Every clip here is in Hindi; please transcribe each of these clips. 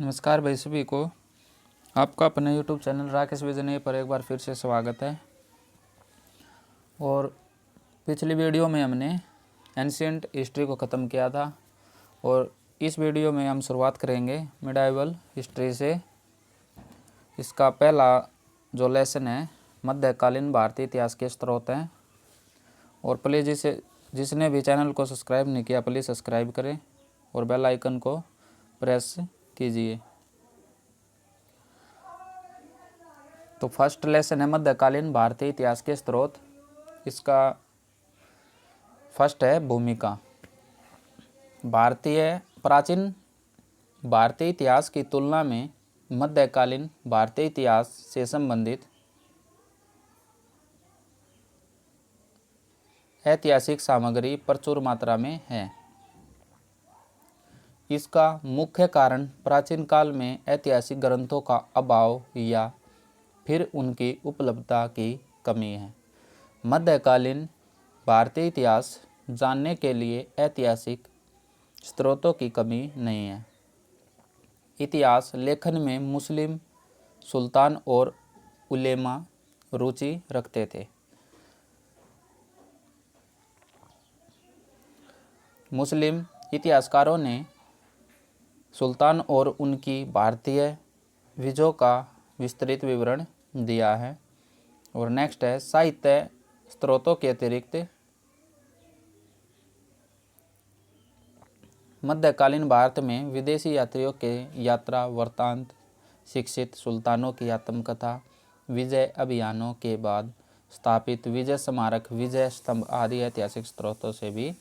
नमस्कार भाई सभी को। आपका अपने YouTube चैनल राकेश विजय पर एक बार फिर से स्वागत है। और पिछली वीडियो में हमने एंशिएंट हिस्ट्री को ख़त्म किया था और इस वीडियो में हम शुरुआत करेंगे मिडाइवल हिस्ट्री से। इसका पहला जो लेसन है मध्यकालीन भारतीय इतिहास के स्रोत हैं। और प्लीज़ जिसने भी चैनल को सब्सक्राइब नहीं किया प्लीज़ सब्सक्राइब करें और बेल आइकन को प्रेस कीजिए। तो फर्स्ट लेसन है मध्यकालीन भारतीय इतिहास के स्रोत। इसका फर्स्ट है भूमिका। प्राचीन भारतीय इतिहास की तुलना में मध्यकालीन भारतीय इतिहास से संबंधित ऐतिहासिक सामग्री प्रचुर मात्रा में है। इसका मुख्य कारण प्राचीन काल में ऐतिहासिक ग्रंथों का अभाव या फिर उनकी उपलब्धता की कमी है। मध्यकालीन भारतीय इतिहास जानने के लिए ऐतिहासिक स्रोतों की कमी नहीं है। इतिहास लेखन में मुस्लिम सुल्तान और उलेमा रुचि रखते थे। मुस्लिम इतिहासकारों ने सुल्तान और उनकी भारतीय विजयों का विस्तृत विवरण दिया है। और नेक्स्ट है साहित्य स्रोतों के अतिरिक्त मध्यकालीन भारत में विदेशी यात्रियों के यात्रा वृत्तांत, शिक्षित सुल्तानों की आत्मकथा, विजय अभियानों के बाद स्थापित विजय स्मारक, विजय स्तंभ आदि ऐतिहासिक स्रोतों से भी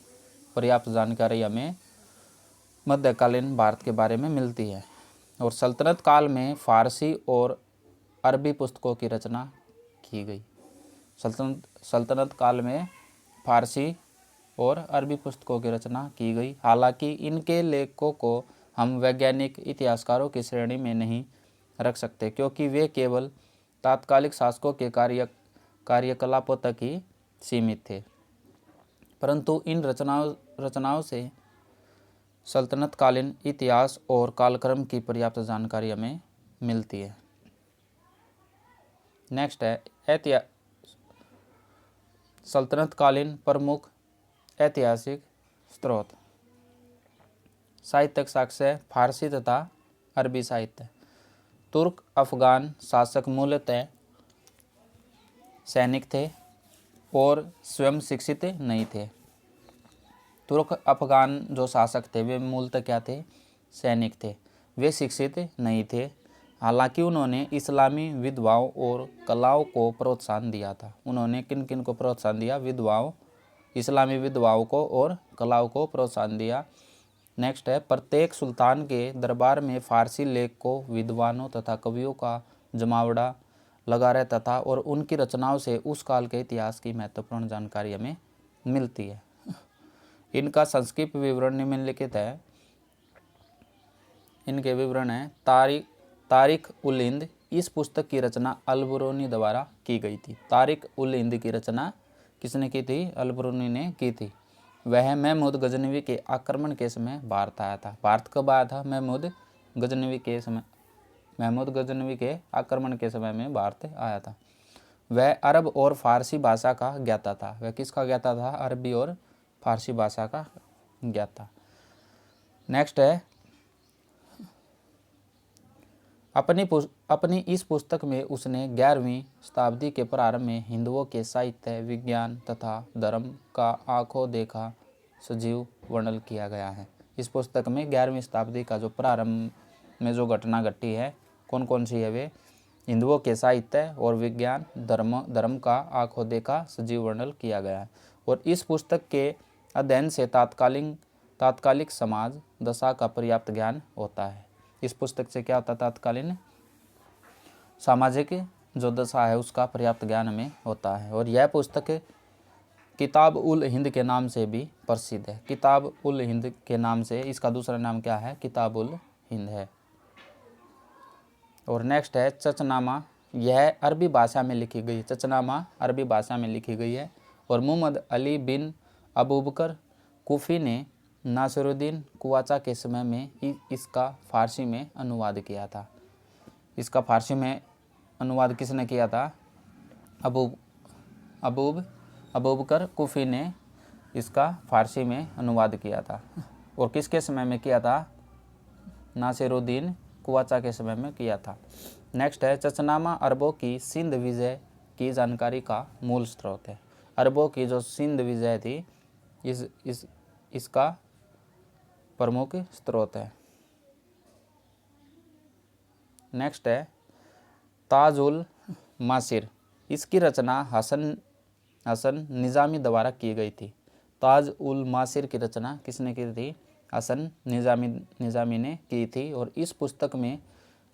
पर्याप्त जानकारी हमें मध्यकालीन भारत के बारे में मिलती है। और सल्तनत काल में फारसी और अरबी पुस्तकों की रचना की गई। सल्तनत काल में फारसी और अरबी पुस्तकों की रचना की गई। हालांकि इनके लेखों को हम वैज्ञानिक इतिहासकारों की श्रेणी में नहीं रख सकते क्योंकि वे केवल तात्कालिक शासकों के कार्यकलापों तक ही सीमित थे। परंतु इन रचनाओं से सल्तनतकालीन इतिहास और कालक्रम की पर्याप्त जानकारी हमें मिलती है। नेक्स्ट है सल्तनतकालीन प्रमुख ऐतिहासिक स्रोत। साहित्यिक साक्ष्य फारसी तथा अरबी साहित्य। तुर्क अफगान शासक मूलतः सैनिक थे और स्वयं शिक्षित नहीं थे। तुर्क अफगान जो शासक थे वे मूलतः क्या थे? सैनिक थे। वे शिक्षित नहीं थे। हालांकि उन्होंने इस्लामी विधवाओं और कलाओं को प्रोत्साहन दिया था। उन्होंने किन किन को प्रोत्साहन दिया? इस्लामी विधवाओं को और कलाओं को प्रोत्साहन दिया। नेक्स्ट है प्रत्येक सुल्तान के दरबार में फारसी लेख को विद्वानों तथा कवियों का जमावड़ा लगा रहता था और उनकी रचनाओं से उस काल के इतिहास की महत्वपूर्ण जानकारी हमें मिलती है। इनका संक्षिप्त विवरण निम्नलिखित है। इनके विवरण है तारिख उल हिंद। इस पुस्तक की रचना अल-बरूनी द्वारा की गई थी। तारिख उल हिंद की रचना किसने की थी? अल-बरूनी ने की थी। वह महमूद गजनवी के आक्रमण के समय भारत आया था। भारत कब आया था? महमूद गजनवी के आक्रमण के समय में भारत आया था। वह अरब और फारसी भाषा का ज्ञाता था। वह किसका ज्ञाता था? अरबी और फारसी भाषा का ज्ञाता। नेक्स्ट है अपनी इस पुस्तक में उसने 11वीं शताब्दी के प्रारंभ में हिंदुओं के साहित्य, विज्ञान तथा धर्म का आंखों देखा सजीव वर्णन किया गया है। इस पुस्तक में 11वीं शताब्दी का जो प्रारंभ में जो घटना घटी है कौन कौन सी है? वे हिंदुओं के साहित्य और विज्ञान धर्म का आंखों देखा सजीव वर्णन किया गया है। और इस पुस्तक के अध्ययन से तात्कालिक समाज दशा का पर्याप्त ज्ञान होता है। इस पुस्तक से क्या होता है? तात्कालीन सामाजिक जो दशा है उसका पर्याप्त ज्ञान हमें होता है। और यह पुस्तक किताब उल हिंद के नाम से भी प्रसिद्ध है। किताब उल हिंद के नाम से इसका दूसरा नाम क्या है? किताब उल हिंद है। और नेक्स्ट है चचनामा। यह अरबी भाषा में लिखी गई है। चचनामा अरबी भाषा में लिखी गई है। और मोहम्मद अली बिन अबू बकर कुफी ने नासिरुद्दीन कुवाचा के समय में इसका फारसी में अनुवाद किया था। इसका फारसी में अनुवाद किसने किया था? अबूबकर कुफ़ी ने इसका फारसी में अनुवाद किया था। और किसके समय में किया था? नासिरुद्दीन कुवाचा के समय में किया था। नेक्स्ट है, चचनामा अरबों की सिंध विजय की जानकारी का मूल स्रोत है। अरबों की जो सिंध विजय थी इसका प्रमुख स्रोत है। नेक्स्ट है, ताज उल मासिर। इसकी रचना हसन निज़ामी द्वारा की गई थी। ताज उल मासिर की रचना किसने की थी? हसन निज़ामी ने की थी। और इस पुस्तक में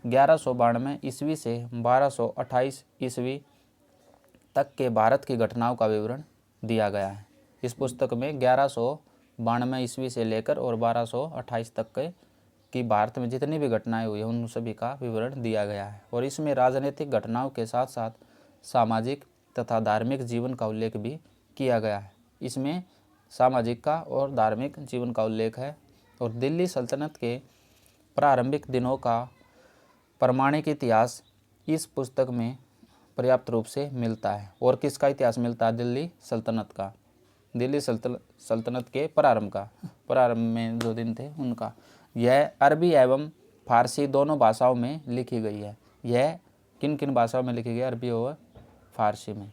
1192 ईस्वी से 1228 ईस्वी तक के भारत की घटनाओं का विवरण दिया गया है। इस पुस्तक में 1192 ईस्वी से लेकर और 1228 तक की भारत में जितनी भी घटनाएं हुई हैं उन सभी का विवरण दिया गया है। और इसमें राजनीतिक घटनाओं के साथ साथ सामाजिक तथा धार्मिक जीवन का उल्लेख भी किया गया है। इसमें सामाजिक का और धार्मिक जीवन का उल्लेख है। और दिल्ली सल्तनत के प्रारंभिक दिनों का प्रमाणिक इतिहास इस पुस्तक में पर्याप्त रूप से मिलता है। और किसका इतिहास मिलता है? दिल्ली सल्तनत का। दिल्ली सल्तनत के प्रारंभ में जो दिन थे उनका। यह अरबी एवं फारसी दोनों भाषाओं में लिखी गई है। यह किन किन भाषाओं में लिखी गई? अरबी और फारसी में।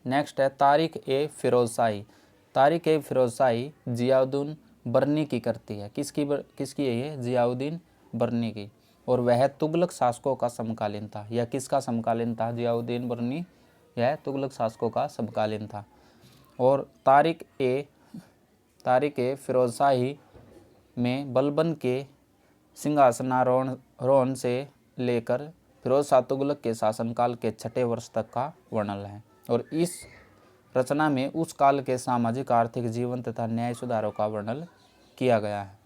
नेक्स्ट है, तारीख ए फिरोजशाही। तारीख ए फिरोजशाही जियाउद्दीन बर्नी की करती है। किसकी है ये? जियाउद्दीन बर्नी की। और वह तुगलक शासकों का समकालीन था। यह किसका समकालीन था? जियाउद्दीन बर्नी यह तुगलक शासकों का समकालीन था। और तारीख ए फिरोजशाही में बलबन के सिंहासनारोहण से लेकर फिरोज शाह तुगलक के शासनकाल के 6ठे वर्ष तक का वर्णन है। और इस रचना में उस काल के सामाजिक आर्थिक जीवन तथा न्याय सुधारों का वर्णन किया गया है।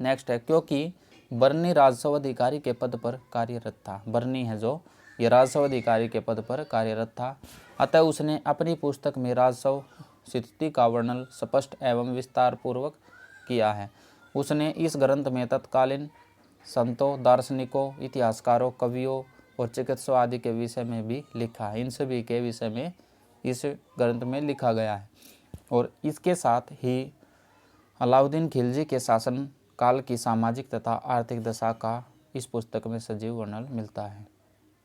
नेक्स्ट है, क्योंकि बर्नी राजस्व अधिकारी के पद पर कार्यरत था। बर्नी है जो, ये राजस्व अधिकारी के पद पर कार्यरत था। अतः उसने अपनी पुस्तक में राजस्व स्थिति का वर्णन स्पष्ट एवं विस्तार पूर्वक किया है। उसने इस ग्रंथ में तत्कालीन संतों, दार्शनिकों, इतिहासकारों, कवियों और चिकित्सकों आदि के विषय में भी लिखा है। इन सभी के विषय में इस ग्रंथ में लिखा गया है। और इसके साथ ही अलाउद्दीन खिलजी के शासन काल की सामाजिक तथा आर्थिक दशा का इस पुस्तक में सजीव वर्णन मिलता है।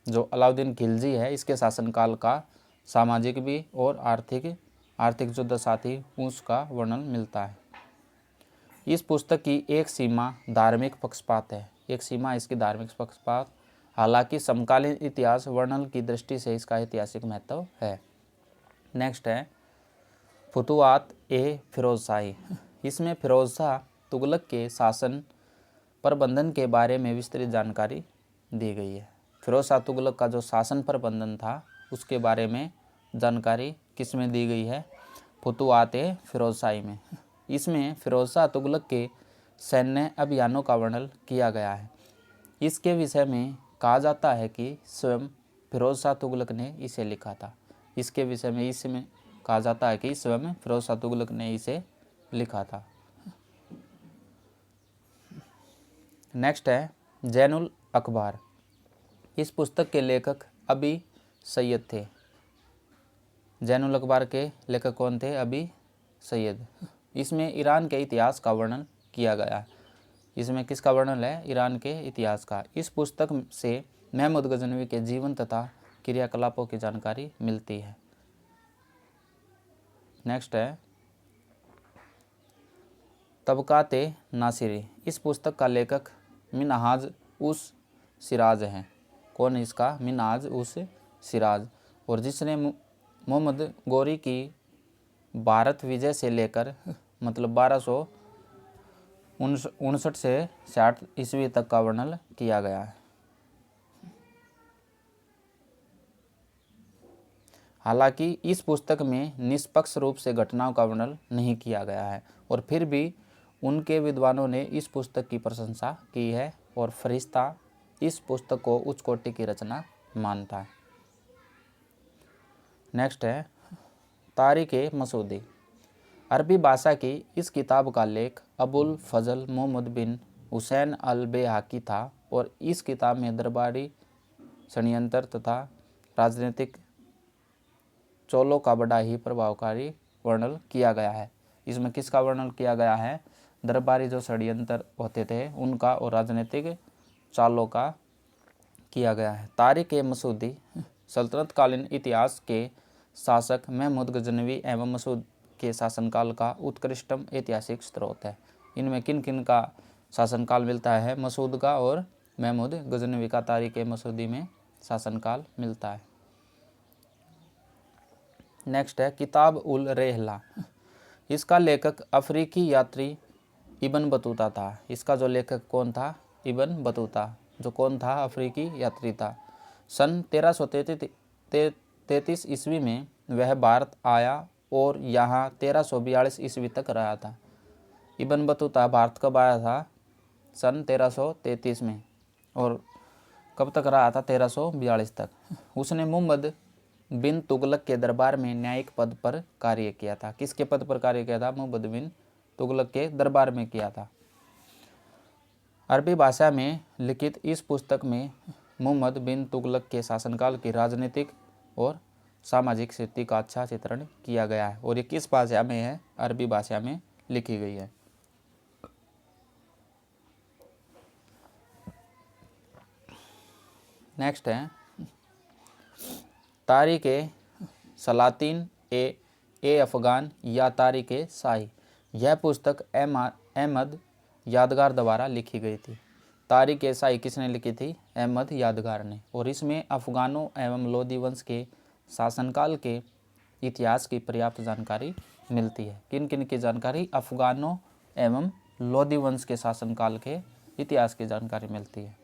जो अलाउद्दीन खिलजी है इसके शासनकाल का सामाजिक भी और आर्थिक जो दशा थी उसका वर्णन मिलता है। इस पुस्तक की एक सीमा धार्मिक पक्षपात है। एक सीमा इसकी धार्मिक पक्षपात। हालांकि समकालीन इतिहास वर्णन की दृष्टि से इसका ऐतिहासिक महत्व है। नेक्स्ट है, फुतुहात ए फिरोजशाही। इसमें फिरोज शाह तुगलक के शासन प्रबंधन के बारे में विस्तृत जानकारी दी गई है। फिरोज शाह तुगलक का जो शासन प्रबंधन था उसके बारे में जानकारी किस में दी गई है? फुतुहात ए फिरोजशाही में। इसमें फिरोज शाह तुगलक के सैन्य अभियानों का वर्णन किया गया है। इसके विषय में कहा जाता है कि स्वयं फिरोज शाह तुगलक ने इसे लिखा था। इसके विषय में इसमें कहा जाता है कि स्वयं फिरोज शाह तुगलक ने इसे लिखा था। नेक्स्ट है, जैनुल अखबार। इस पुस्तक के लेखक अबी सैयद थे। जैनुल अखबार के लेखक कौन थे? अबी सैयद। इसमें ईरान के इतिहास का वर्णन किया गया है। इसमें किसका वर्णन है? ईरान के इतिहास का। इस पुस्तक से महमूद गजनवी के जीवन तथा क्रियाकलापों की जानकारी मिलती है। नेक्स्ट है, तबकाते नासिरी। इस पुस्तक का लेखक मिनहाज उस सिराज हैं। कौन है इसका? मिनहाज उस सिराज। और जिसने मोहम्मद गोरी की भारत विजय से लेकर मतलब 1259 से 60 ईस्वी तक का वर्णन किया गया है। हालांकि इस पुस्तक में निष्पक्ष रूप से घटनाओं का वर्णन नहीं किया गया है। और फिर भी उनके विद्वानों ने इस पुस्तक की प्रशंसा की है। और फरिश्ता इस पुस्तक को उच्च कोटि की रचना मानता है। नेक्स्ट है, तारीख ए मसूदी। अरबी भाषा की इस किताब का लेख अबुल फजल मोहम्मद बिन हुसैन अल बेहाकी था और इस किताब में दरबारी षड्यंत्र तथा राजनीतिक चोलों का बड़ा ही प्रभावकारी वर्णन किया गया है। इसमें किसका वर्णन किया गया है? दरबारी जो षड्यंत्र होते थे उनका और राजनीतिक चालों का किया गया है। तारिक ए मसूदी सल्तनतकालीन इतिहास के शासक महमूद गजनवी एवं मसूद के शासनकाल का उत्कृष्टतम ऐतिहासिक स्रोत है। इनमें किन किन का शासनकाल मिलता है? मसूद का और महमूद गजनवी का तारिक ए मसूदी में शासनकाल मिलता है। नेक्स्ट है किताब उल रेहला। इसका लेखक अफ्रीकी यात्री इब्न बतूता था। इसका जो लेखक कौन था? इब्न बतूता, जो कौन था? अफ्रीकी यात्री था। सन 1333 ईस्वी में वह भारत आया और यहाँ 1342 ईस्वी तक रहा था। इब्न बतूता भारत कब आया था? सन 1333 में, और कब तक रहा था? 1342 तक। उसने मुहम्मद बिन तुगलक के दरबार में न्यायिक पद पर कार्य किया था। किसके पद पर कार्य किया था? मुहम्मद बिन तुगलक के दरबार में किया था। अरबी भाषा में लिखित इस पुस्तक में मुहम्मद बिन तुगलक के शासनकाल की राजनीतिक और सामाजिक स्थिति का अच्छा चित्रण किया गया है। और ये किस भाषा में है? अरबी भाषा में लिखी गई है। नेक्स्ट है तारीख ए सलातीन ए अफगान या तारीख ए शाही। यह पुस्तक अहमद यादगार द्वारा लिखी गई थी। तारीख ए शाही किसने लिखी थी? अहमद यादगार ने। और इसमें अफगानों एवं लोदी वंश के शासनकाल के इतिहास की पर्याप्त जानकारी मिलती है। किन किन की जानकारी? अफगानों एवं लोदी वंश के शासनकाल के इतिहास की जानकारी मिलती है।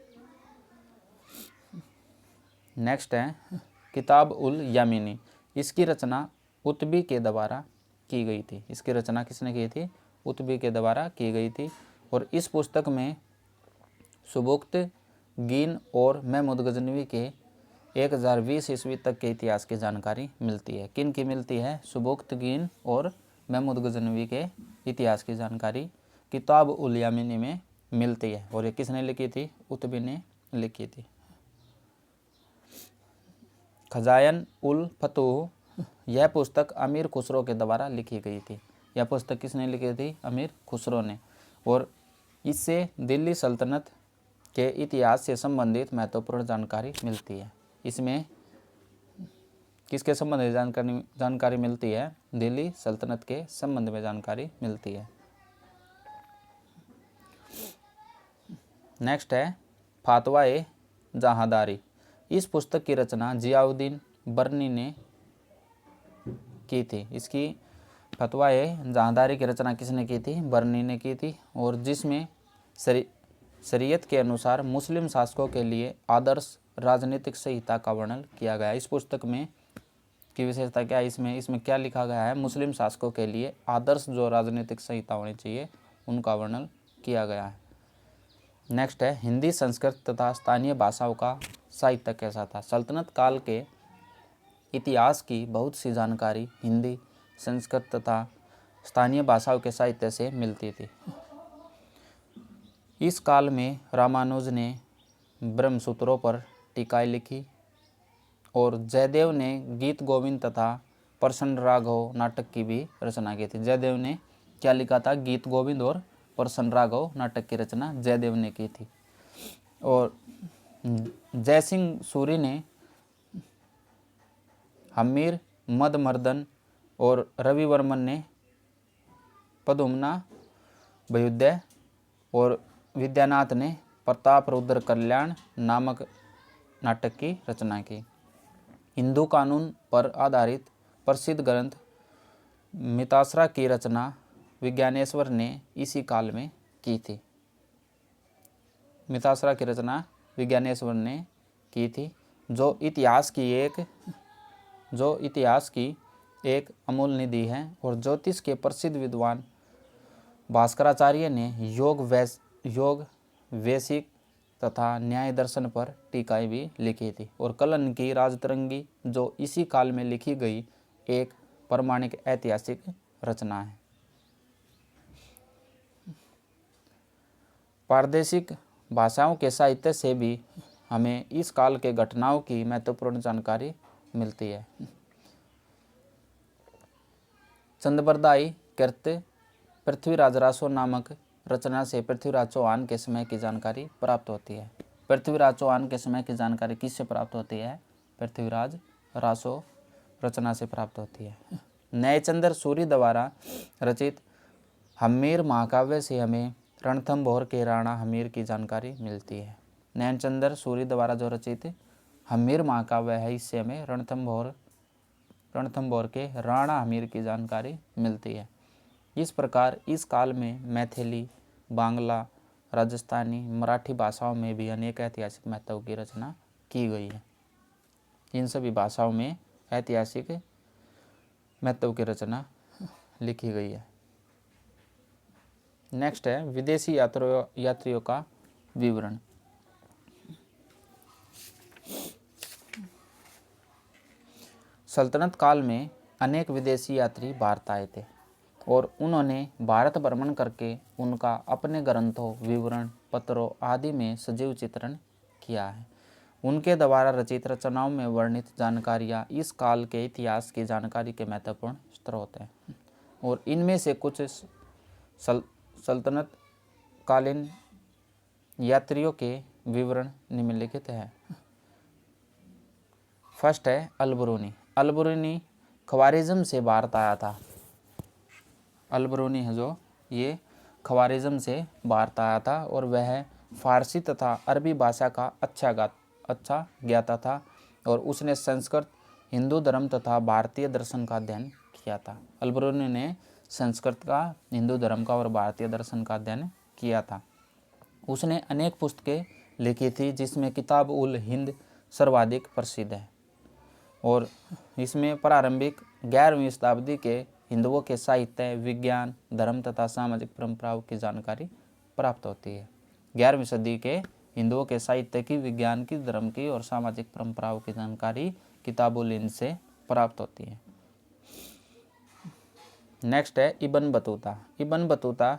नेक्स्ट है किताब उल यमीनी। इसकी रचना उतबी के द्वारा की गई थी। इसकी रचना किसने की थी? उतबी के द्वारा की गई थी। और इस पुस्तक में सुबुक्त गीन और महमूद गजनवी के 1020 ईस्वी तक के इतिहास की जानकारी मिलती है। किन की मिलती है? सुबुक्त गीन और महमूद गजनवी के इतिहास की जानकारी किताब उल यमीनी में मिलती है। और ये किसने लिखी थी? उतबी ने लिखी थी। खजायन उल फतूह। यह पुस्तक अमीर खुसरो के द्वारा लिखी गई थी। यह पुस्तक किसने लिखी थी? अमीर खुसरो ने। और इससे दिल्ली सल्तनत के इतिहास से संबंधित महत्वपूर्ण जानकारी मिलती है। इसमें किसके संबंध में जानकारी मिलती है? दिल्ली सल्तनत के संबंध में जानकारी मिलती है। नेक्स्ट है फातवा-ए जहांदारी। इस पुस्तक की रचना जियाउद्दीन बर्नी ने की थी। इसकी फतवा-ए जहांदारी की रचना किसने की थी? बर्नी ने की थी। और जिसमें शरीयत के अनुसार मुस्लिम शासकों के लिए आदर्श राजनीतिक संहिता का वर्णन किया गया है। इस पुस्तक में की विशेषता क्या है? इसमें क्या लिखा गया है? मुस्लिम शासकों के लिए आदर्श जो राजनीतिक संहिता होनी चाहिए उनका वर्णन किया गया है। नेक्स्ट है हिंदी, संस्कृत तथा स्थानीय भाषाओं का साहित्य कैसा था। सल्तनत काल के इतिहास की बहुत सी जानकारी हिंदी, संस्कृत तथा स्थानीय भाषाओं के साहित्य से मिलती थी। इस काल में रामानुज ने ब्रह्मसूत्रों पर टीकाएँ लिखी और जयदेव ने गीत गोविंद तथा प्रसन्न राघव नाटक की भी रचना की थी। जयदेव ने क्या लिखा था? गीत गोविंद और प्रसन्न राघव नाटक की रचना जयदेव ने की थी। और जयसिंह सूरी ने हमीर मदमर्दन और रविवर्मन ने पद्मना भयुदय और विद्यानाथ ने प्रताप रुद्र कल्याण नामक नाटक की रचना की। हिंदू कानून पर आधारित प्रसिद्ध ग्रंथ मितासरा की रचना विज्ञानेश्वर ने इसी काल में की थी। मितासरा की रचना विज्ञानेश्वर ने की थी, जो इतिहास की एक अमूल्य निधि है। और ज्योतिष के प्रसिद्ध विद्वान भास्कराचार्य ने योग वैशिक तथा न्याय दर्शन पर टीकाएँ भी लिखी थी। और कलन की राजतरंगी जो इसी काल में लिखी गई एक प्रमाणिक ऐतिहासिक रचना है। प्रादेशिक भाषाओं के साहित्य से भी हमें इस काल के घटनाओं की महत्वपूर्ण जानकारी मिलती है। चंद्रबरदाई कृत पृथ्वीराज रासो नामक रचना से पृथ्वीराज चौहान के समय की जानकारी प्राप्त होती है। पृथ्वीराज चौहान के समय की जानकारी किससे प्राप्त होती है? पृथ्वीराज रासो रचना से प्राप्त होती है। न्यायचंद्र सूरी द्वारा रचित हम्मीर महाकाव्य से हमें रणथंभौर के राणा हम्मीर की जानकारी मिलती है। न्यायचंद्र सूरी द्वारा जो रचित हम्मीर महाकाव्य है, इससे हमें रणथंभौर के राणा हम्मीर की जानकारी मिलती है। इस प्रकार इस काल में मैथिली, बांग्ला, राजस्थानी, मराठी भाषाओं में भी अनेक ऐतिहासिक महत्व की रचना की गई है। इन सभी भाषाओं में ऐतिहासिक महत्व की रचना लिखी गई है। नेक्स्ट है विदेशी यात्रियों का विवरण। सल्तनत काल में अनेक विदेशी यात्री भारत आए थे और उन्होंने भारत भ्रमण करके उनका अपने ग्रंथों, विवरण, पत्रों आदि में सजीव चित्रण किया है। उनके द्वारा रचित रचनाओं में वर्णित जानकारियाँ इस काल के इतिहास की जानकारी के महत्वपूर्ण स्रोत हैं और इनमें से कुछ सल्तनत कालीन यात्रियों के विवरण निम्नलिखित हैं। फर्स्ट है अल-बरूनी। अल-बरूनी ख्वारिज़्म से भारत आया था। अल-बरूनी है जो ये ख्वारिज़्म से भारत आया था और वह फारसी तथा अरबी भाषा का अच्छा ज्ञाता था और उसने संस्कृत, हिंदू धर्म तथा भारतीय दर्शन का अध्ययन किया था। अल-बरूनी ने संस्कृत का, हिंदू धर्म का और भारतीय दर्शन का अध्ययन किया था। उसने अनेक पुस्तकें लिखी थी जिसमें किताब उल हिंद सर्वाधिक प्रसिद्ध है और इसमें प्रारंभिक 11वीं शताब्दी के हिंदुओं के साहित्य, विज्ञान, धर्म तथा सामाजिक परंपराओं की जानकारी प्राप्त होती है। 11वीं सदी के हिंदुओं के साहित्य की, विज्ञान की, धर्म की और सामाजिक परंपराओं की जानकारी किताबुल हिंद से प्राप्त होती है। नेक्स्ट है इब्न बतूता। इब्न बतूता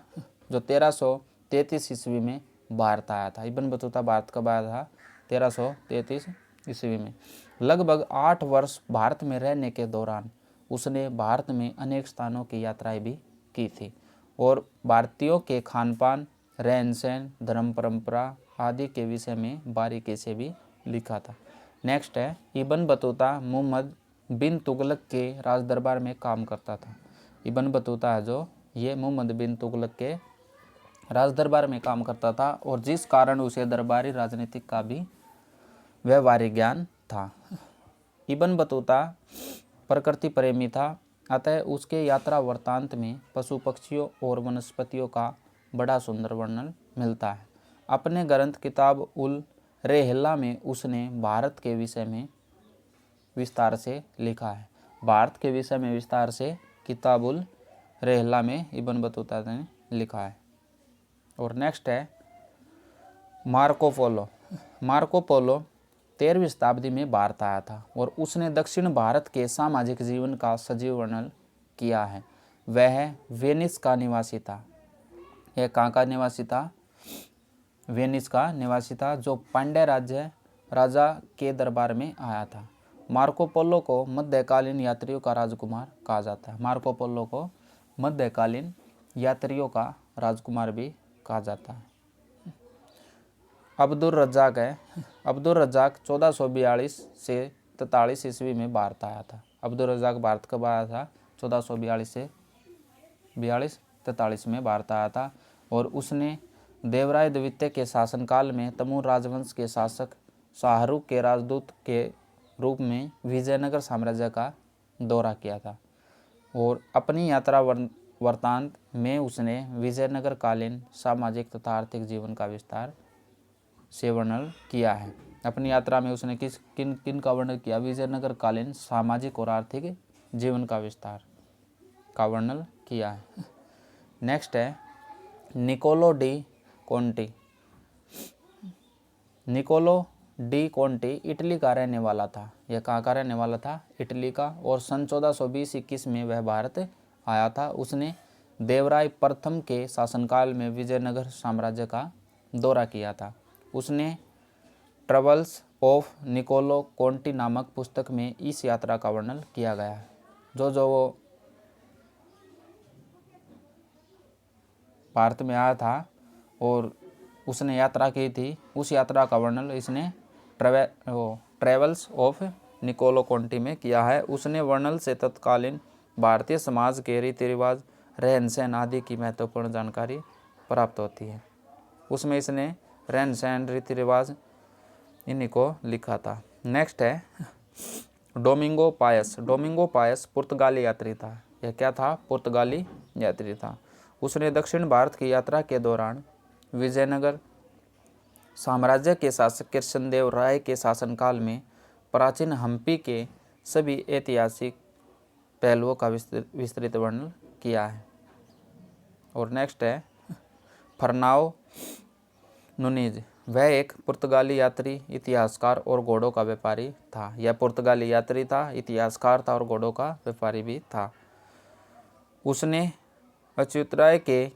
जो 1333 ईस्वी में भारत आया था। इब्न बतूता भारत कब आया था? 1333 ईस्वी में। लगभग 8 वर्ष भारत में रहने के दौरान उसने भारत में अनेक स्थानों की यात्राएं भी की थी और भारतीयों के खान पान, रहन सहन, धर्म परंपरा आदि के विषय में बारीकी से भी लिखा था। नेक्स्ट है इब्न बतूता मोहम्मद बिन तुगलक के राज दरबार में काम करता था। इब्न बतूता है जो ये मोहम्मद बिन तुगलक के राज दरबार में काम करता था और जिस कारण उसे दरबारी राजनीतिक का भी व्यवहारिक ज्ञान था। इब्न बतूता प्रकृति प्रेमी था, अतः उसके यात्रा वृत्तांत में पशु पक्षियों और वनस्पतियों का बड़ा सुंदर वर्णन मिलता है। अपने ग्रंथ किताब उल रेहला में उसने भारत के विषय में विस्तार से लिखा है। भारत के विषय में विस्तार से किताब उल रेहला में इब्न बतूता ने लिखा है। और नेक्स्ट है मार्को पोलो। मार्को पोलो 13वीं शताब्दी में भारत आया था और उसने दक्षिण भारत के सामाजिक जीवन का सजीव वर्णन किया है। वह वेनिस का निवासी था। यह कहाँ का निवासी था? वेनिस का निवासी था जो पांड्य राजा के दरबार में आया था। मार्को पोलो को मध्यकालीन यात्रियों का राजकुमार कहा जाता है। मार्को पोलो को मध्यकालीन यात्रियों का राजकुमार भी कहा जाता है। अब्दुल रज्जाक है। अब्दुल रज्जाक 1442 से 43 ईस्वी में भारत आया था। अब्दुल रज्जाक भारत कब आया था? 1442 से 43 में भारत आया था और उसने देवराय द्वितीय के शासनकाल में तमूर राजवंश के शासक शाहरुख के राजदूत के रूप में विजयनगर साम्राज्य का दौरा किया था और अपनी यात्रा वृत्तांत में उसने विजयनगर कालीन सामाजिक तथा आर्थिक जीवन का विस्तार से वर्णन किया है। अपनी यात्रा में उसने किन का वर्णन किया? विजयनगर कालीन सामाजिक और आर्थिक जीवन का विस्तार का वर्णन किया है। नेक्स्ट है Niccolo de Conti. Niccolo de Conti Italy का रहने वाला था। यह कहाँ का रहने वाला था? इटली का। और सन 1420-21 में वह भारत आया था। उसने देवराय प्रथम के शासनकाल में विजयनगर साम्राज्य का दौरा किया था। उसने ट्रेवल्स ऑफ निकोलो कोंटी नामक पुस्तक में इस यात्रा का वर्णन किया गया है। जो वो भारत में आया था और उसने यात्रा की थी, उस यात्रा का वर्णन इसने ट्रेवल्स ऑफ निकोलो कोंटी में किया है। उसने वर्णन से तत्कालीन भारतीय समाज के रीति रिवाज, रहन सहन आदि की महत्वपूर्ण जानकारी प्राप्त होती है। उसमें इसने रहन सहन, रीति रिवाज इन्हीं को लिखा था। नेक्स्ट है डोमिंगो पायस। डोमिंगो पायस पुर्तगाली यात्री था। यह क्या था? पुर्तगाली यात्री था। उसने दक्षिण भारत की यात्रा के दौरान विजयनगर साम्राज्य के शासक कृष्णदेव राय के शासनकाल में प्राचीन हम्पी के सभी ऐतिहासिक पहलुओं का विस्तृत वर्णन किया है। और नेक्स्ट है फर्नाओ नुनीज। वह एक पुर्तगाली यात्री, इतिहासकार और घोड़ों का व्यापारी था। यह पुर्तगाली यात्री था, इतिहासकार था और घोड़ों का व्यापारी भी था। उसने अच्युतराय के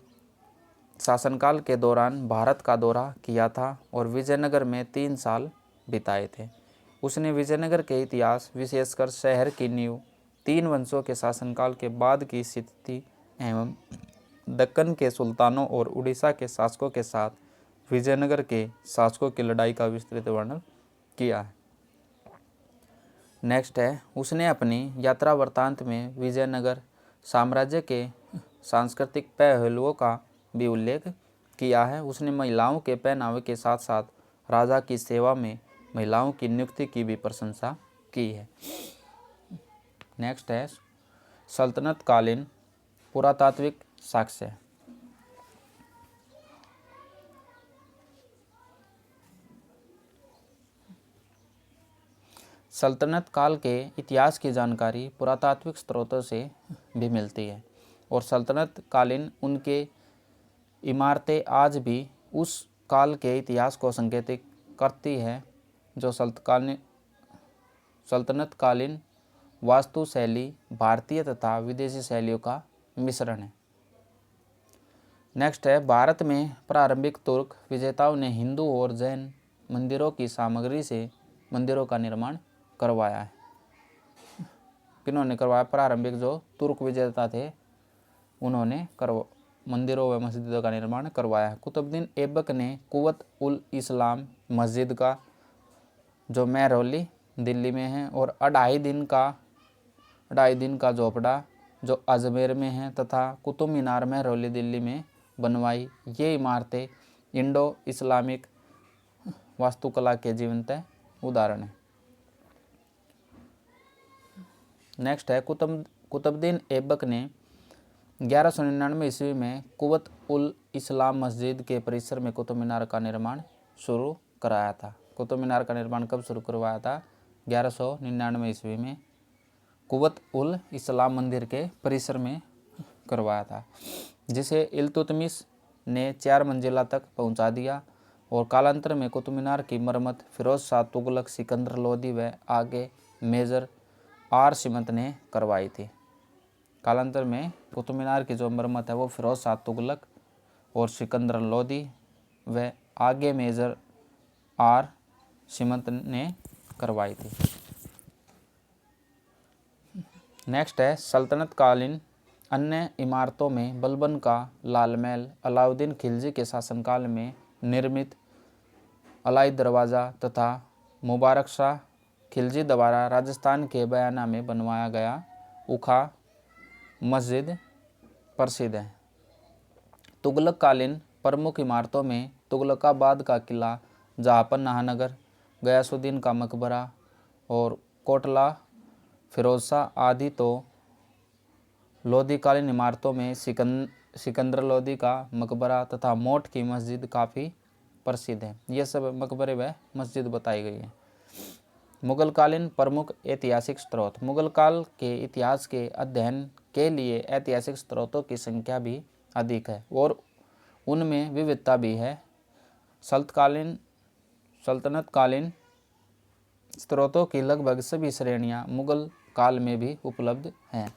शासनकाल के दौरान भारत का दौरा किया था और विजयनगर में 3 साल बिताए थे। उसने विजयनगर के इतिहास, विशेषकर शहर की नींव, 3 वंशों के शासनकाल के बाद की स्थिति एवं दक्कन के सुल्तानों और उड़ीसा के शासकों के साथ विजयनगर के शासकों की लड़ाई का विस्तृत वर्णन किया है। नेक्स्ट है उसने अपनी यात्रा वृत्तांत में विजयनगर साम्राज्य के सांस्कृतिक पहलुओं का भी उल्लेख किया है। उसने महिलाओं के पहनावे के साथ साथ राजा की सेवा में महिलाओं की नियुक्ति की भी प्रशंसा की है। नेक्स्ट है सल्तनत कालीन पुरातात्विक साक्ष्य। सल्तनत काल के इतिहास की जानकारी पुरातात्विक स्रोतों से भी मिलती है और सल्तनत कालीन उनके इमारतें आज भी उस काल के इतिहास को संकेतित करती है जो सल्तनत कालीन वास्तुशैली भारतीय तथा विदेशी शैलियों का मिश्रण है। नेक्स्ट है भारत में प्रारंभिक तुर्क विजेताओं ने हिंदू और जैन मंदिरों की सामग्री से मंदिरों का निर्माण करवाया है। किन्होंने करवाया? प्रारंभिक जो तुर्क विजेता थे उन्होंने मंदिरों व मस्जिदों का निर्माण करवाया है। कुतुबुद्दीन ऐबक ने कुव्वत उल इस्लाम मस्जिद का, जो मेहरौली दिल्ली में है, और 2.5 दिन का झोपड़ा जो अजमेर में है, तथा कुतुब मीनार मेहरौली दिल्ली में बनवाई। ये इमारतें इंडो इस्लामिक वास्तुकला के जीवंत उदाहरण हैं। नेक्स्ट है कुतुबुद्दीन ऐबक ने 1199 ईस्वी में कुव्वत उल इस्लाम मस्जिद के परिसर में कुतुब मीनार का निर्माण शुरू कराया था। कुतुब मीनार का निर्माण कब शुरू करवाया था? 1199 ईस्वी में कुव्वत उल इस्लाम मंदिर के परिसर में करवाया था, जिसे इल्तुतमिश ने 4 मंजिला तक पहुंचा दिया और कालांतर में कुतुब मीनार की मरम्मत फिरोज शाह तुगलक, सिकंदर लोदी व आगे मेजर आर सिमत ने करवाई थी। कालांतर में कुतुब मीनार की जो मरम्मत है वो फिरोज शाह तुगलक और सिकंदर लोदी व आगे मेजर आर सिमत ने करवाई थी। नेक्स्ट है सल्तनत कालीन अन्य इमारतों में बलबन का लाल महल, अलाउद्दीन खिलजी के शासनकाल में निर्मित अलाई दरवाज़ा तथा मुबारक शाह खिलजी द्वारा राजस्थान के बयाना में बनवाया गया उखा मस्जिद प्रसिद्ध है। तुगलक कालीन प्रमुख इमारतों में तुगलकाबाद का किला, जहापन नाहनगर, गयासुद्दीन का मकबरा और कोटला फिरोज शाह आदि। तो लोधी कालीन इमारतों में सिकंदर लोधी का मकबरा तथा मोठ की मस्जिद काफ़ी प्रसिद्ध है। ये सब मकबरे व मस्जिद बताई गई है। मुगल कालीन प्रमुख ऐतिहासिक स्रोत। मुगल काल के इतिहास के अध्ययन के लिए ऐतिहासिक स्रोतों की संख्या भी अधिक है और उनमें विविधता भी है। सल्तनत कालीन स्रोतों की लगभग सभी श्रेणियां मुगल काल में भी उपलब्ध हैं।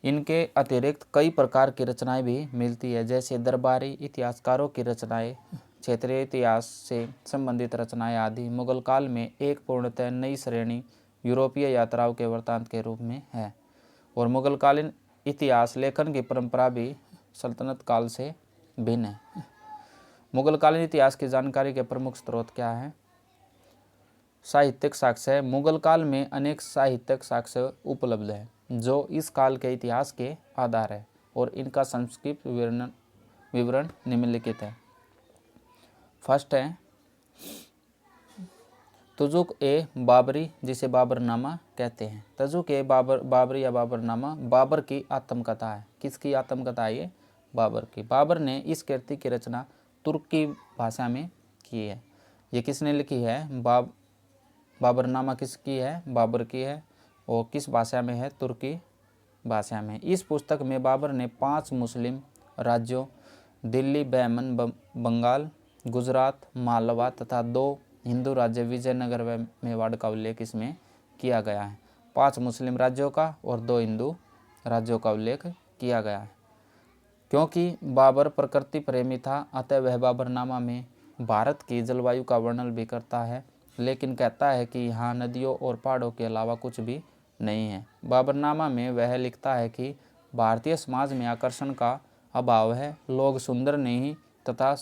इनके अतिरिक्त कई प्रकार की रचनाएं भी मिलती है, जैसे दरबारी इतिहासकारों की रचनाएं, क्षेत्रीय इतिहास से संबंधित रचनाएं आदि। मुगल काल में एक पूर्णतः नई श्रेणी यूरोपीय यात्राओं के वृत्तांत के रूप में है, और मुगलकालीन इतिहास लेखन की परंपरा भी सल्तनत काल से भिन्न है। मुगलकालीन इतिहास की जानकारी के प्रमुख स्रोत क्या हैं? साहित्यिक साक्ष्य। मुगल काल में अनेक साहित्यिक साक्ष्य उपलब्ध हैं जो इस काल के इतिहास के आधार है, और इनका संक्षिप्त विवरण निम्नलिखित है। फर्स्ट है तुजुक ए बाबरी, जिसे बाबरनामा कहते हैं। तुजुक ए बाबरी या बाबरनामा बाबर की आत्मकथा है। किसकी आत्मकथा है ये? बाबर की। बाबर ने इस कृति की रचना तुर्की भाषा में की है। ये किसने लिखी है? बाबरनामा किसकी है? बाबर की है। और किस भाषा में है? तुर्की भाषा में। इस पुस्तक में बाबर ने 5 मुस्लिम राज्यों दिल्ली, बहमन, बंगाल, गुजरात, मालवा तथा 2 हिंदू राज्य विजयनगर व मेवाड़ का उल्लेख इसमें किया गया है। 5 मुस्लिम राज्यों का और 2 हिंदू राज्यों का उल्लेख किया गया है। क्योंकि बाबर प्रकृति प्रेमी था, अतः वह बाबरनामा में भारत की जलवायु का वर्णन भी करता है, लेकिन कहता है कि यहाँ नदियों और पहाड़ों के अलावा कुछ भी नहीं है। बाबरनामा में वह लिखता है कि भारतीय समाज में आकर्षण का अभाव है, लोग सुंदर नहीं तथा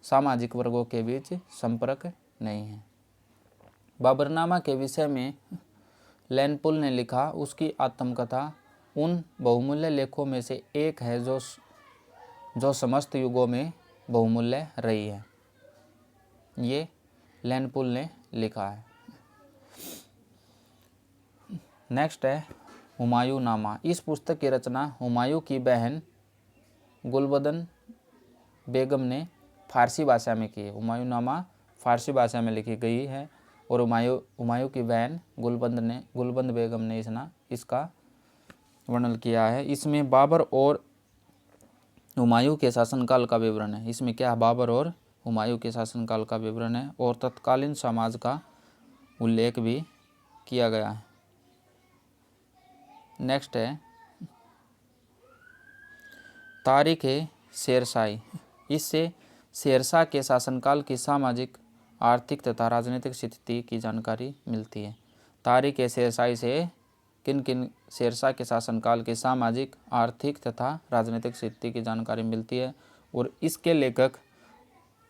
सामाजिक वर्गों के बीच संपर्क नहीं है। बाबरनामा के विषय में लैनपुल ने लिखा, उसकी आत्मकथा उन बहुमूल्य लेखों में से एक है जो समस्त युगों में बहुमूल्य रही है। ये लैनपुल ने लिखा है। नेक्स्ट है हुमायूं नामा। इस पुस्तक की रचना हुमायूं की बहन गुलबदन बेगम ने फारसी भाषा में की है। हुमायूं नामा फारसी भाषा में लिखी गई है, और हुमायूं की बहन गुलबंद बेगम ने इसका वर्णन किया है। इसमें बाबर और हुमायूं के शासनकाल का विवरण है। इसमें क्या? बाबर और हुमायूं के शासनकाल का विवरण है, और तत्कालीन समाज का उल्लेख भी किया गया है। नेक्स्ट है तारीख ए शेरशाही। इससे शेरशाह के शासनकाल की सामाजिक, आर्थिक तथा राजनीतिक स्थिति की जानकारी मिलती है। तारीख ए शेरशाही से किन शेरशाह के शासनकाल की सामाजिक, आर्थिक तथा राजनीतिक स्थिति की जानकारी मिलती है, और इसके लेखक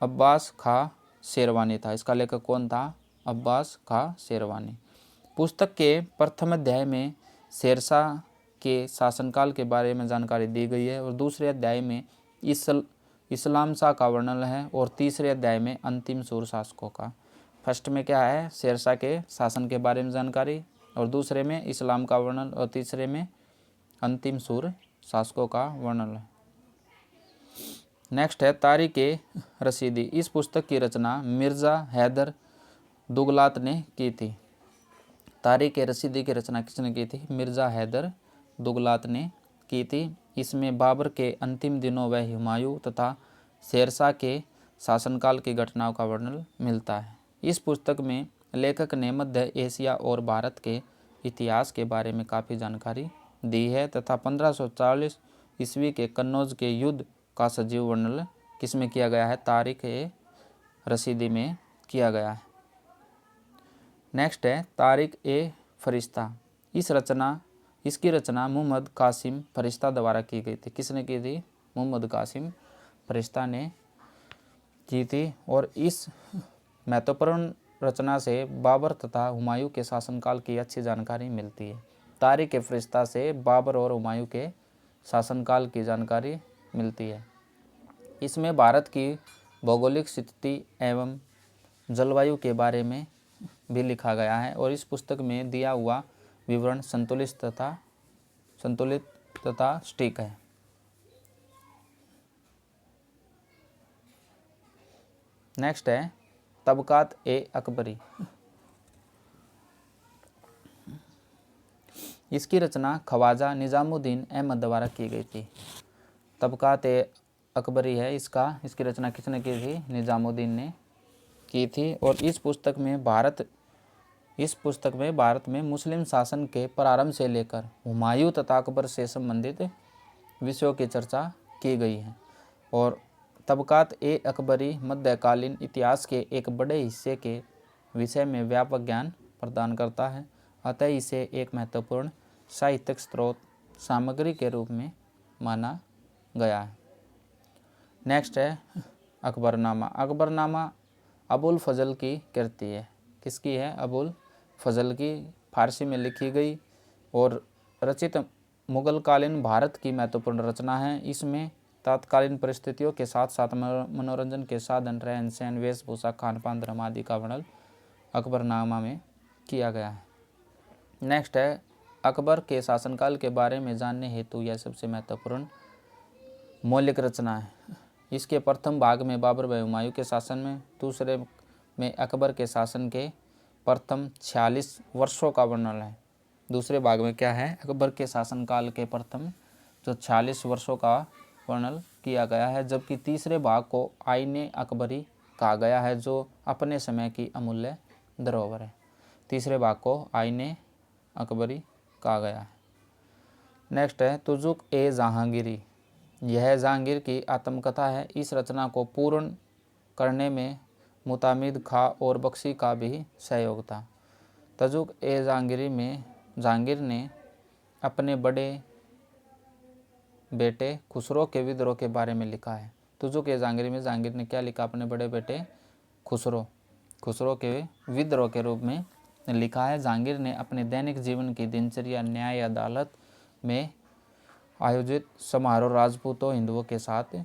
अब्बास खां शेरवानी था। इसका लेखक कौन था? अब्बास खां शेरवानी। पुस्तक के प्रथम अध्याय में शेरशाह के शासनकाल के बारे में जानकारी दी गई है, और दूसरे अध्याय में इस्लाम शाह का वर्णन है, और तीसरे अध्याय में अंतिम सूर शासकों का। फर्स्ट में क्या है? शेरशाह के शासन के बारे में जानकारी, और दूसरे में इस्लाम का वर्णन, और तीसरे में अंतिम सूर शासकों का वर्णन है। नेक्स्ट है तारिक ए रशीदी। इस पुस्तक की रचना मिर्ज़ा हैदर दुगलात ने की थी। तारिक ए रशीदी की रचना किसने की थी? मिर्ज़ा हैदर दुगलात ने की थी। इसमें बाबर के अंतिम दिनों व हुमायूं तथा शेरशाह के शासनकाल की घटनाओं का वर्णन मिलता है। इस पुस्तक में लेखक ने मध्य एशिया और भारत के इतिहास के बारे में काफ़ी जानकारी दी है, तथा 1540 ईस्वी के कन्नौज के युद्ध का सजीव वर्णन किसमें किया गया है? तारिक ए रशीदी में किया गया है। नेक्स्ट है तारिक ए फरिश्ता। इसकी रचना मोहम्मद कासिम फरिश्ता द्वारा की गई थी। किसने की थी? मोहम्मद कासिम फरिश्ता ने की थी, और इस महत्वपूर्ण रचना से बाबर तथा हुमायूं के शासनकाल की अच्छी जानकारी मिलती है। तारिक ए फरिश्ता से बाबर और हुमायूं के शासनकाल की जानकारी मिलती है। इसमें भारत की भौगोलिक स्थिति एवं जलवायु के बारे में भी लिखा गया है, और इस पुस्तक में दिया हुआ विवरण संतुलित तथा सटीक है। नेक्स्ट है तबकात ए अकबरी। इसकी रचना ख्वाजा निजामुद्दीन अहमद द्वारा की गई थी। तबकात ए अकबरी है इसकी रचना किसने की थी? निजामुद्दीन ने की थी, और इस पुस्तक में भारत इस पुस्तक में भारत में मुस्लिम शासन के प्रारंभ से लेकर हुमायूं तथा अकबर से संबंधित विषयों की चर्चा की गई है और तबकात ए अकबरी मध्यकालीन इतिहास के एक बड़े हिस्से के विषय में व्यापक ज्ञान प्रदान करता है। अतः इसे एक महत्वपूर्ण साहित्यिक स्रोत सामग्री के रूप में माना गया है। नेक्स्ट है अकबरनामा। अकबरनामा अबुल फजल की कृति है। किसकी है? अबुल फजल की, फारसी में लिखी गई और रचित मुगलकालीन भारत की महत्वपूर्ण रचना है। इसमें तत्कालीन परिस्थितियों के साथ साथ मनोरंजन के साधन, रहन सहन, वेशभूषा, खान पान, धर्म आदि का वर्णन अकबरनामा में किया गया है। नेक्स्ट है अकबर के शासनकाल के बारे में जानने हेतु यह सबसे महत्वपूर्ण मौलिक रचना है। इसके प्रथम भाग में बाबर व हुमायूं के शासन में, दूसरे में अकबर के शासन के प्रथम 46 वर्षों का वर्णन है। दूसरे भाग में क्या है? अकबर के शासनकाल के प्रथम जो 46 वर्षों का वर्णन किया गया है, जबकि तीसरे भाग को आईने अकबरी कहा गया है जो अपने समय की अमूल्य धरोहर है। तीसरे भाग को आईने अकबरी कहा गया है। नेक्स्ट है तुजुक ए जहांगीरी। यह जहांगीर की आत्मकथा है। इस रचना को पूर्ण करने में मुतामिद खां और बख्शी का भी सहयोग था। तुजुक ए जहांगीरी में जहांगीर ने अपने बड़े बेटे खुसरो के विद्रोह के बारे में लिखा है। तुजुक ए जहांगीरी में जहांगीर ने क्या लिखा? अपने बड़े बेटे खुसरो के विद्रोह के रूप में लिखा है। जहांगीर ने अपने दैनिक जीवन की दिनचर्या, न्याय अदालत में आयोजित समारोह, राजपूतों हिंदुओं के साथ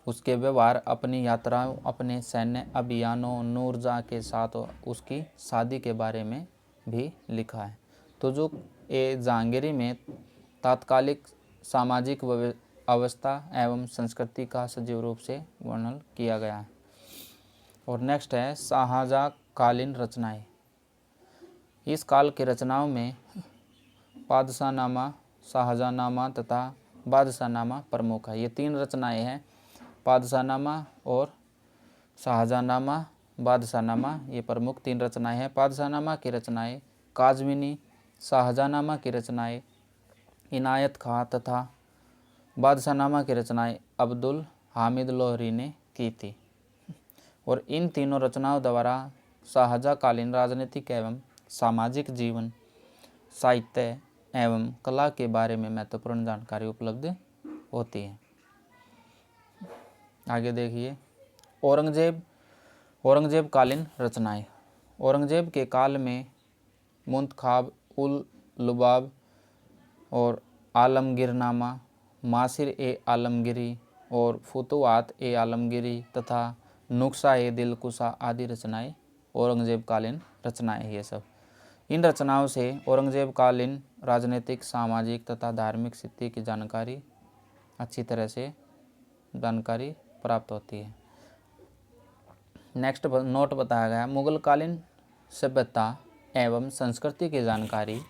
उसके व्यवहार, अपनी यात्राओं, अपने सैन्य अभियानों, नूरजहाँ के साथ उसकी शादी के बारे में भी लिखा है। तुजुक ए जहांगीरी में तात्कालिक सामाजिक अवस्था एवं संस्कृति का सजीव रूप से वर्णन किया गया है। और नेक्स्ट है शाहजहाँ कालीन रचनाएं। इस काल की रचनाओं में पादशाहनामा, शाहजहाँनामा तथा बादशाहनामा प्रमुख है। ये तीन रचनाएं हैं, पादशाहनामा और शाहजहाँनामा, बादशाहनामा, ये प्रमुख तीन रचनाएं हैं। पादशाहनामा की रचनाएं काजविनी, शाहजहाँनामा की रचनाएं इनायत खां तथा बादशाहनामा की रचनाएं अब्दुल हामिद लोहरी ने की थी। और इन तीनों रचनाओं द्वारा शाहजहाँ कालीन राजनीतिक एवं सामाजिक जीवन, साहित्य एवं कला के बारे में महत्वपूर्ण जानकारी उपलब्ध होती है। आगे देखिए औरंगजेब कालीन रचनाएं। औरंगजेब के काल में मुंतखाब उल लुबाब और आलमगीरनामा, मासिर ए आलमगिरी और फुतुहात ए आलमगिरी तथा नुक्शा ए दिलकुशा आदि रचनाएं औरंगजेब कालीन रचनाएं हैं। ये सब इन रचनाओं से औरंगजेब कालीन राजनीतिक, सामाजिक तथा धार्मिक स्थिति की जानकारी अच्छी तरह से जानकारी प्राप्त होती है। नेक्स्ट नोट बताया गया मुगल कालीन सभ्यता एवं संस्कृति की जानकारी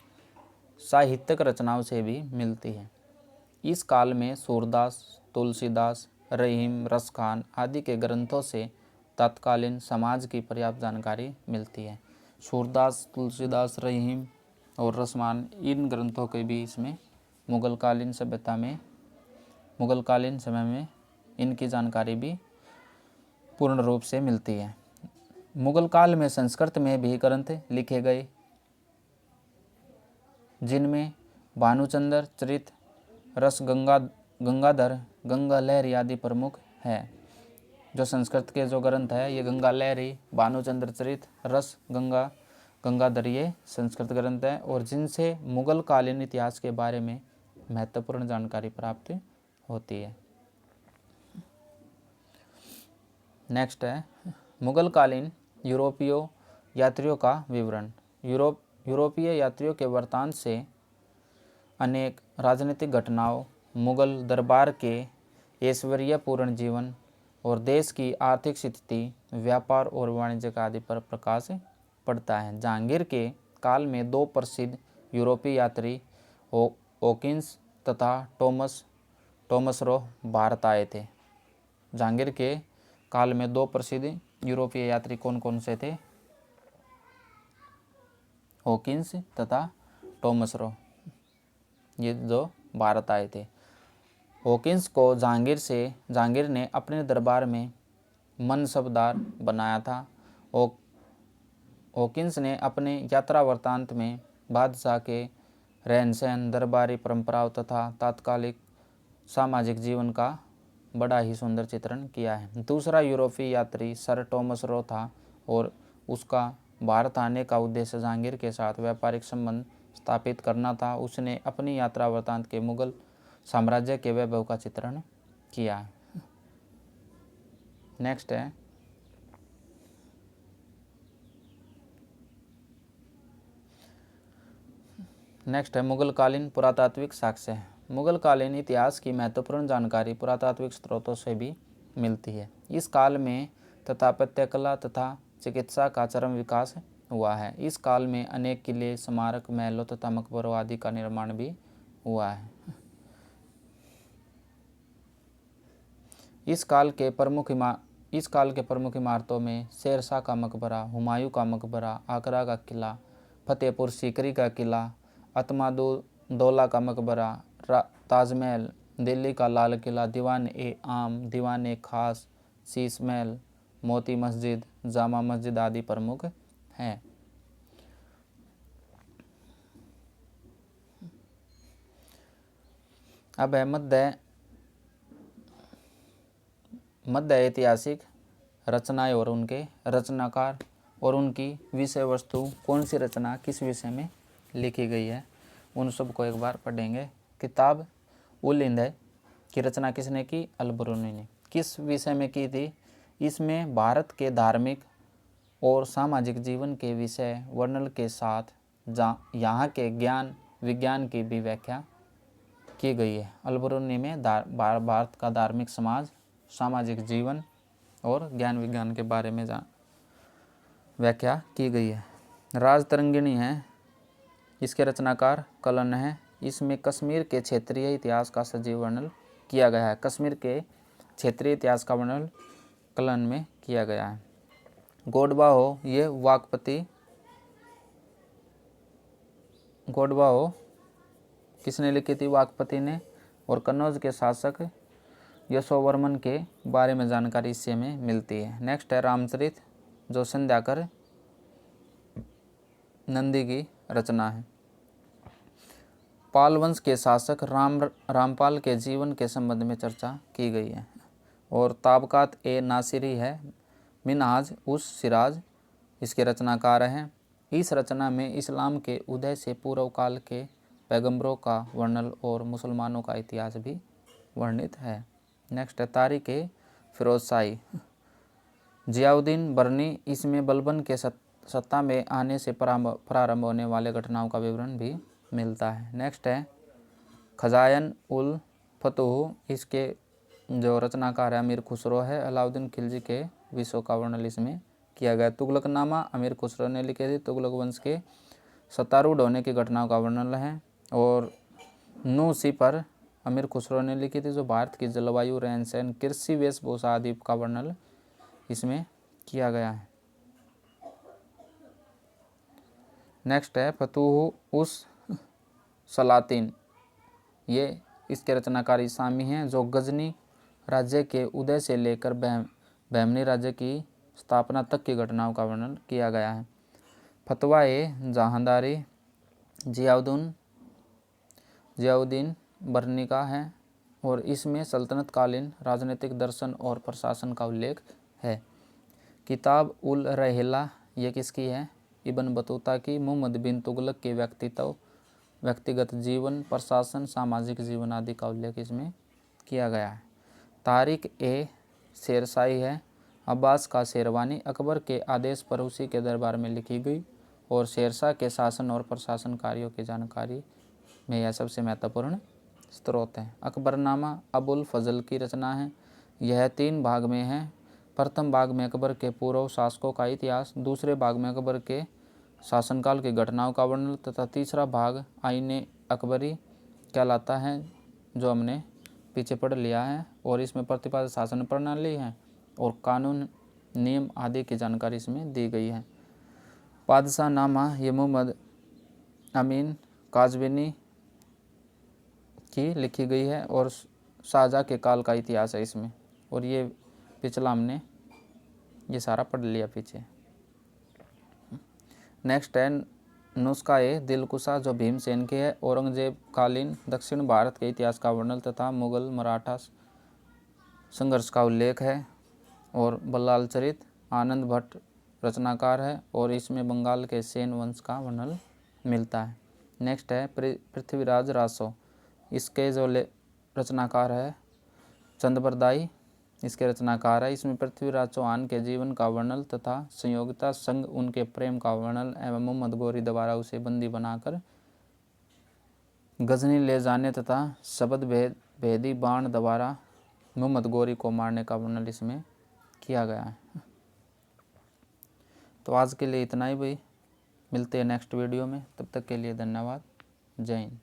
साहित्यिक रचनाओं से भी मिलती है। इस काल में सूरदास, तुलसीदास, रहीम, रसखान आदि के ग्रंथों से तत्कालीन समाज की पर्याप्त जानकारी मिलती है। सूरदास, तुलसीदास, रहीम और रसमान, इन ग्रंथों के भी इसमें मुगलकालीन सभ्यता में, मुगलकालीन समय में इनकी जानकारी भी पूर्ण रूप से मिलती है। मुगल काल में संस्कृत में भी ग्रंथ लिखे गए जिनमें भानुचंद्र चरित, रस गंगाधर, गंगा लहरी आदि प्रमुख है। जो संस्कृत के जो ग्रंथ है ये गंगा लहरी, भानुचंद्र चरित, रस गंगाधर ये संस्कृत ग्रंथ है और जिनसे मुगल कालीन इतिहास के बारे में महत्वपूर्ण जानकारी प्राप्त होती है। नेक्स्ट है मुगल कालीन यूरोपीय यात्रियों का विवरण। यूरोपीय यात्रियों के वृत्तांत से अनेक राजनीतिक घटनाओं, मुगल दरबार के ऐश्वर्यपूर्ण जीवन और देश की आर्थिक स्थिति, व्यापार और वाणिज्य आदि पर प्रकाश पड़ता है। जहांगीर के काल में दो प्रसिद्ध यूरोपीय यात्री ओकिन्स तथा टॉमस रो भारत आए थे। जहांगीर के काल में दो प्रसिद्ध यूरोपीय यात्री कौन कौन से थे? हॉकिंस तथा टॉमस रो, ये जो भारत आए थे। हॉकिंस को जहांगीर ने अपने दरबार में मनसबदार बनाया था। हॉकिंस ने अपने यात्रा वृत्तांत में बादशाह के रहन सहन, दरबारी परंपराओं तथा तात्कालिक सामाजिक जीवन का बड़ा ही सुंदर चित्रण किया है। दूसरा यूरोपीय यात्री सर टॉमस रो था और उसका भारत आने का उद्देश्य जहांगीर के साथ व्यापारिक संबंध स्थापित करना था। उसने अपनी यात्रा वृत्तांत के मुगल साम्राज्य के वैभव का चित्रण किया है। नेक्स्ट है मुगलकालीन पुरातात्विक साक्ष्य। मुगलकालीन इतिहास की महत्वपूर्ण जानकारी पुरातात्विक स्रोतों से भी मिलती है। इस काल में स्थापत्य कला तथा चिकित्सा का चरम विकास हुआ है। इस काल में अनेक किले, स्मारक, महलों तथा मकबरों आदि का निर्माण भी हुआ है। इस काल के प्रमुख इमारतों में शेरशाह का मकबरा, हुमायूं का मकबरा, आगरा का किला, फतेहपुर सीकरी का किला, अतमादुद्दौला का मकबरा, ताजमहल, दिल्ली का लाल किला, दीवान-ए-आम, दीवान-ए-खास, शीश महल, मोती मस्जिद, जामा मस्जिद आदि प्रमुख हैं। अब है मध्य ऐतिहासिक रचनाएं और उनके रचनाकार और उनकी विषय वस्तु, कौन सी रचना किस विषय में लिखी गई है, उन सब को एक बार पढ़ेंगे। किताब उल हिंद की रचना किसने की? अल-बरूनी ने। किस विषय में की थी? इसमें भारत के धार्मिक और सामाजिक जीवन के विषय वर्णन के साथ यहाँ के ज्ञान विज्ञान की भी व्याख्या की गई है। अल-बरूनी में भारत का धार्मिक समाज, सामाजिक जीवन और ज्ञान विज्ञान के बारे में व्याख्या की गई है। राजतरंगिणी है, इसके रचनाकार कलन है। इसमें कश्मीर के क्षेत्रीय इतिहास का सजीव वर्णन किया गया है। कश्मीर के क्षेत्रीय इतिहास का वर्णन कलन में किया गया है। गोडवाहो, ये गोडवाहो किसने लिखी थी? वाकपति ने। और कन्नौज के शासक यशोवर्मन के बारे में जानकारी इससे में मिलती है। नेक्स्ट है रामचरित, जो संध्याकर नंदी की रचना है। पाल वंश के शासक रामपाल के जीवन के संबंध में चर्चा की गई है। और ताबकात-ए-नासिरी है, मिनहाज उस सिराज इसके रचनाकार हैं। इस रचना में इस्लाम के उदय से पूर्व काल के पैगंबरों का वर्णन और मुसलमानों का इतिहास भी वर्णित है। नेक्स्ट है तारीख-ए-फिरोजशाही, जियाउद्दीन बरनी। इसमें बलबन के सत्ता में आने से प्रारंभ होने वाले घटनाओं का विवरण भी मिलता है। नेक्स्ट है खजायन-उल-फतूह, इसके जो रचनाकार है अमीर खुसरो है। अलाउद्दीन खिलजी के विषयों का वर्णन इसमें किया गया। तुगलकनामा अमीर खुसरो ने लिखे थे। तुगलक वंश के सत्तारूढ़ होने की घटनाओं का वर्णन है। और नूसी पर अमीर खुसरो ने लिखी थी, जो भारत की जलवायु, रहन सहन, कृषि, वेशभूषा आदि का वर्णन इसमें किया गया है। नेक्स्ट है फतूह उस सलातीन, ये इसके रचनाकार इसामी हैं, जो गजनी राज्य के उदय से लेकर बहमनी राज्य की स्थापना तक की घटनाओं का वर्णन किया गया है। फतवा-ए-जहांदारी जियाउद्दीन बरनी का है और इसमें सल्तनत कालीन राजनीतिक दर्शन और प्रशासन का उल्लेख है। किताब उल रहेला, ये किसकी है? इब्न बतूता की। मुहम्मद बिन तुगलक के व्यक्तिगत जीवन, प्रशासन, सामाजिक जीवन आदि का उल्लेख इसमें किया गया है। तारीख-ए-शेरशाही है, अब्बास का शेरवानी, अकबर के आदेश पर उसी के दरबार में लिखी गई और शेरशाह के शासन और प्रशासन कार्यों की जानकारी में यह सबसे महत्वपूर्ण स्रोत है। अकबरनामा अबुल फजल की रचना है। यह 3 भाग में है। प्रथम भाग में अकबर के पूर्व शासकों का इतिहास, दूसरे भाग में अकबर के शासनकाल की घटनाओं का वर्णन तथा तीसरा भाग आईने अकबरी कहलाता है, जो हमने पीछे पढ़ लिया है। और इसमें प्रतिपादित शासन प्रणाली है और कानून, नियम आदि की जानकारी इसमें दी गई है। पादशाहनामा, ये मुहम्मद अमीन काजविनी की लिखी गई है और शाहजहाँ के काल का इतिहास है इसमें। और ये पिछला हमने ये सारा पढ़ लिया पीछे। नेक्स्ट है नुस्खा ए दिलकुशा जो भीमसेन के है। औरंगजेब कालीन दक्षिण भारत के इतिहास का वर्णन तथा मुगल मराठा संघर्ष का उल्लेख है। और बल्लाल चरित आनंद भट्ट रचनाकार है और इसमें बंगाल के सेन वंश का वर्णन मिलता है। नेक्स्ट है पृथ्वीराज रासो, इसके जो रचनाकार है चंदबरदाई इसके रचनाकार है। इसमें पृथ्वीराज चौहान के जीवन का वर्णन तथा संयोगिता संग उनके प्रेम का वर्णन एवं मोहम्मद गौरी द्वारा उसे बंदी बनाकर गजनी ले जाने तथा शब्द भेदी बाण द्वारा मोहम्मद गौरी को मारने का वर्णन इसमें किया गया है। तो आज के लिए इतना ही भाई, मिलते हैं नेक्स्ट वीडियो में, तब तक के लिए धन्यवाद। जय हिंद।